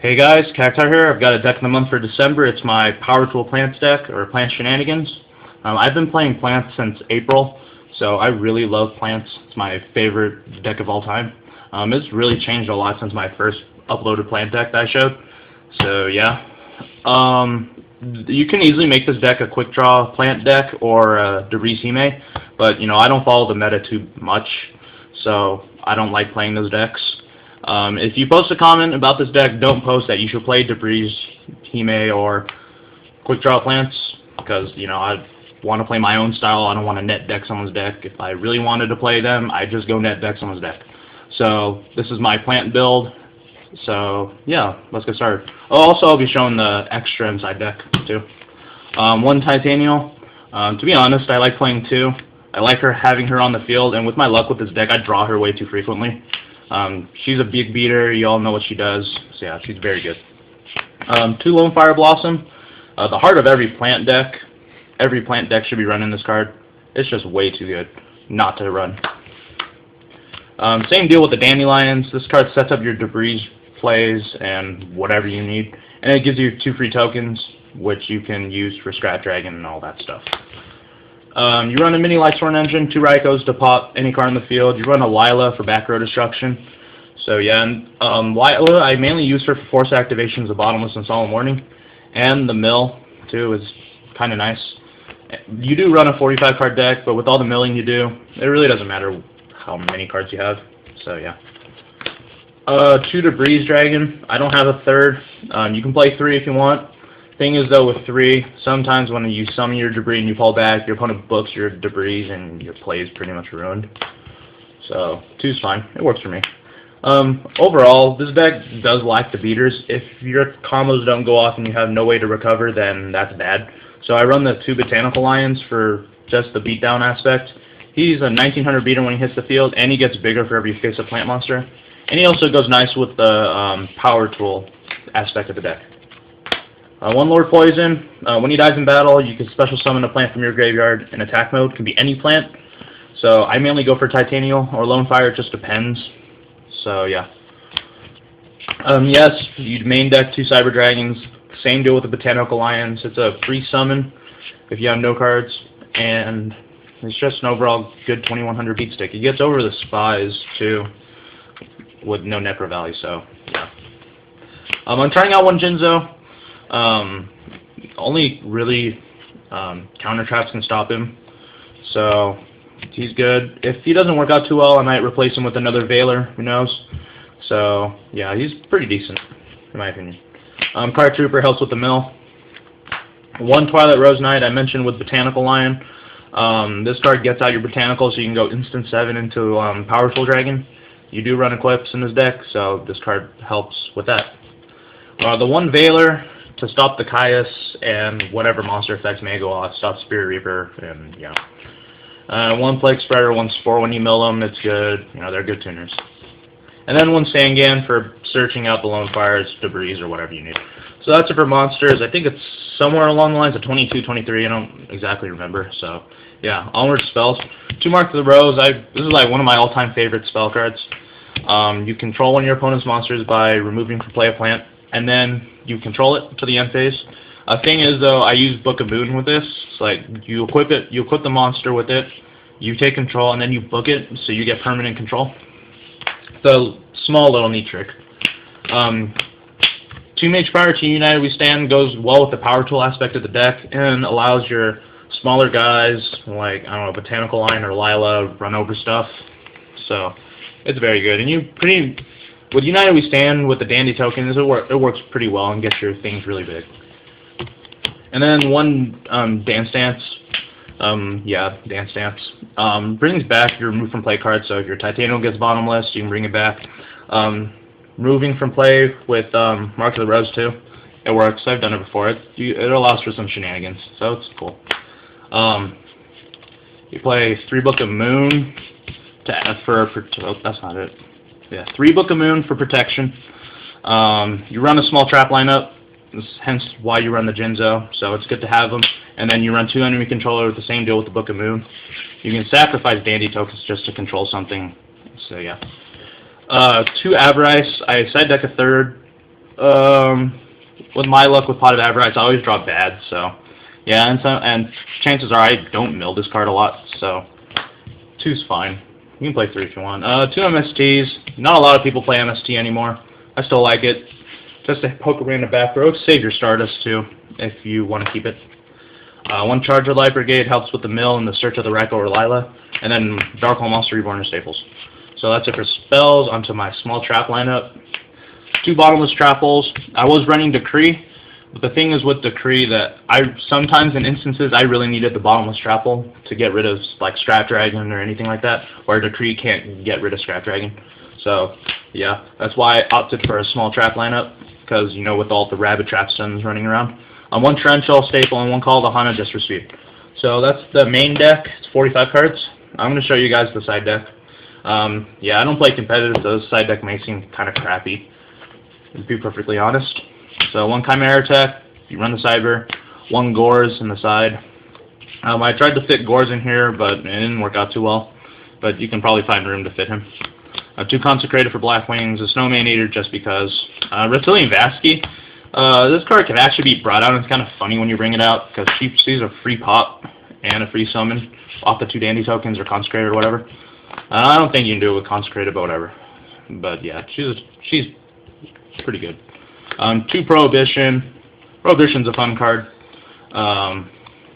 Hey guys, Cacti here. I've got a deck of the month for December. It's my Power Tool Plants deck, or Plant Shenanigans. I've been playing plants since April, so I really love plants. It's my favorite deck of all time. It's really changed a lot since my first uploaded plant deck that I showed. So yeah. You can easily make this deck a quick draw plant deck or a debris Hime, but I don't follow the meta too much, so I don't like playing those decks. If you post a comment about this deck, don't post that you should play Debris, Hime, or Quick Draw Plants, because, I want to play my own style. I don't want to net deck someone's deck. If I really wanted to play them, I'd just go net deck someone's deck. So, this is my plant build. So, yeah, let's get started. Also, I'll be showing the extra inside deck, too. One Titanial. To be honest, I like playing two. I like having her on the field, and with my luck with this deck, I draw her way too frequently. She's a big beater. You all know what she does. So yeah, she's very good. Two Lone Fire Blossom. The heart of every plant deck. Every plant deck should be running this card. It's just way too good not to run. Same deal with the Dandelions. This card sets up your debris plays and whatever you need. And it gives you 2 free tokens, which you can use for Scrap Dragon and all that stuff. You run a mini Lightsworn Engine, 2 Raikos to pop any card in the field. You run a Lila for back row destruction. So yeah, and Lila I mainly use her for force activations of Bottomless and Solemn Warning. And the mill, too, is kind of nice. You do run a 45 card deck, but with all the milling you do, it really doesn't matter how many cards you have. So yeah. 2 Debris Dragon. I don't have a third. You can play 3 if you want. Thing is though, with 3, sometimes when you summon your debris and you fall back, your opponent books your debris and your play is pretty much ruined. So 2's fine. It works for me. Overall, this deck does lack the beaters. If your combos don't go off and you have no way to recover, then that's bad. So I run the 2 Botanical Lions for just the beatdown aspect. He's a 1900 beater when he hits the field, and he gets bigger for every face of plant monster. And he also goes nice with the Power Tool aspect of the deck. 1 Lord Poison. When he dies in battle, you can special summon a plant from your graveyard in attack mode. It can be any plant. So I mainly go for Titanial or Lone Fire. It just depends. So yeah. Yes, you'd main deck 2 Cyber Dragons. Same deal with the Botanical Lions. It's a free summon if you have no cards. And it's just an overall good 2100 beat stick. It gets over the Spies too with no Necro Valley. So yeah. I'm trying out 1 Jinzo. Only really counter traps can stop him, so he's good. If he doesn't work out too well, I might replace him with another Veiler, who knows. So yeah, he's pretty decent in my opinion. Card Trooper helps with the mill. 1 Twilight Rose Knight I mentioned with Botanical Lion. This card gets out your Botanical, so you can go instant 7 into Powerful Dragon. You do run Eclipse in this deck, so this card helps with that. The 1 Veiler to stop the Caius and whatever monster effects may go off, stop Spirit Reaper, and yeah. 1 Plague Spreader, 1 Spore when you mill them, it's good. They're good tuners. And then 1 Sangan for searching out the Lone Fires, Debris, or whatever you need. So that's it for monsters. I think it's somewhere along the lines of 22, 23. I don't exactly remember. So yeah, onward to spells. 2 Mark of the Rose. This is like one of my all-time favorite spell cards. You control one of your opponent's monsters by removing from play a plant, and then you control it to the end phase. Thing is though, I use Book of Moon with this. It's like you equip it, you equip the monster with it, you take control, and then you book it, so you get permanent control. It's a small little neat trick. 2 Mage Power to United We Stand goes well with the Power Tool aspect of the deck and allows your smaller guys like, I don't know, Botanical Lion or Lila run over stuff. So it's very good. And with United We Stand with the Dandy tokens, it works pretty well and gets your things really big. And then 1 Dance Dance. Dance Dance. Brings back your remove from play card, so if your Titanial gets bottomless, you can bring it back. Moving from play with Mark of the Rose too. It works. I've done it before. It allows for some shenanigans, so it's cool. You play 3 Book of Moon to add that's not it. Yeah, 3 Book of Moon for protection. You run a small trap lineup, hence why you run the Jinzo, so it's good to have them. And then you run 2 enemy controller with the same deal with the Book of Moon. You can sacrifice Dandy tokens just to control something, so yeah. 2 Avarice. I side deck a third With my luck with Pot of Avarice, I always draw bad, so yeah, and chances are I don't mill this card a lot, so 2's fine. You can play 3 if you want. 2 MSTs. Not a lot of people play MST anymore. I still like it. Just a poke away in the back row. Save your Stardust too, if you want to keep it. 1 Charger Light Brigade helps with the mill and the Search of the Wreck or Lila, and then Darkhold Monster Reborn or Staples. So that's it for spells. Onto my small trap lineup. 2 bottomless trapples. I was running Decree, but the thing is with Decree that sometimes in instances I really needed the bottomless trapple to get rid of like Scrap Dragon or anything like that, where Decree can't get rid of Scrap Dragon. So yeah, that's why I opted for a small trap lineup, because you know, with all the Rabid Trap Stones running around. 1 Torrential Staple and 1 Call to Hana just for speed. So that's the main deck. It's 45 cards. I'm going to show you guys the side deck. Yeah, I don't play competitive, so the side deck may seem kind of crappy, to be perfectly honest. So 1 Chimera Tech, you run the Cyber, 1 Gores in the side. I tried to fit Gores in here, but it didn't work out too well. But you can probably find room to fit him. 2 Consecrated for Black Wings, a Snowman Eater just because. Reptilian Vasky. This card can actually be brought out, and it's kind of funny when you bring it out, because she sees a free pop and a free summon off the 2 Dandy tokens or Consecrated or whatever. I don't think you can do it with Consecrated, but whatever. But yeah, she's pretty good. 2 Prohibition. Prohibition's a fun card.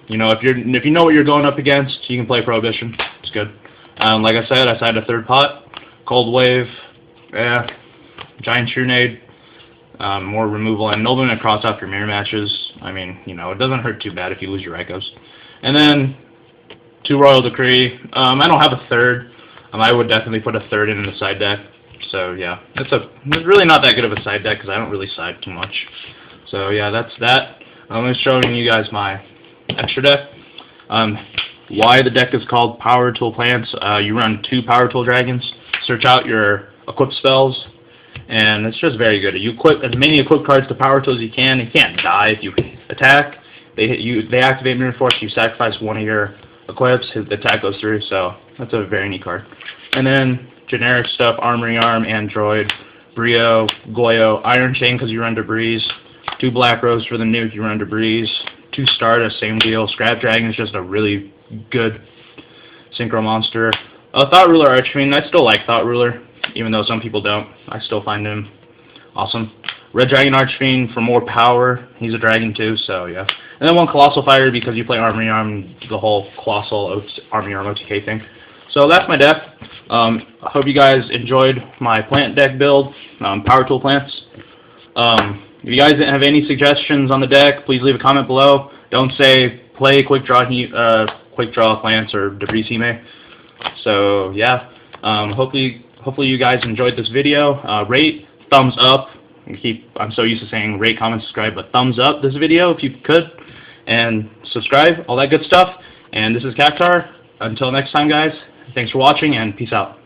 You know, if you know what you're going up against, you can play Prohibition. It's good. Like I said, I signed a 3rd pot. Cold Wave. Yeah. Giant Trunade. More removal, and Nobleman across off your mirror matches. I mean, you know, it doesn't hurt too bad if you lose your Echoes. And then 2 Royal Decree. I don't have a 3rd. I would definitely put a 3rd in the side deck. So yeah, it's really not that good of a side deck because I don't really side too much. So yeah, that's that. I'm just showing you guys my extra deck. Why the deck is called Power Tool Plants. You run 2 Power Tool Dragons. Search out your equip spells. And it's just very good. You equip as many equip cards to Power Tools as you can. You can't die if you attack. They activate Mirror Force. You sacrifice 1 of your equips. The attack goes through. So that's a very neat card. And then generic stuff: Armory Arm, Android, Brio, Goyo, Iron Chain because you run Debris. 2 Black Rose for the nuke. You run Debris. 2 Stardust, same deal. Scrap Dragon is just a really good synchro monster. Thought Ruler Archfiend. I still like Thought Ruler, even though some people don't. I still find him awesome. Red Dragon Archfiend for more power. He's a dragon too, so yeah. And then 1 Colossal Fire because you play Armory Arm, the whole Colossal Armory Arm OTK thing. So that's my deck. I hope you guys enjoyed my plant deck build, Power Tool Plants. If you guys have any suggestions on the deck, please leave a comment below. Don't say play Quick Draw Plants or Debris Hime. So yeah, hopefully you guys enjoyed this video. Rate, thumbs up. I'm so used to saying rate, comment, subscribe, but thumbs up this video if you could, and subscribe, all that good stuff. And this is Cactar. Until next time, guys, thanks for watching, and peace out.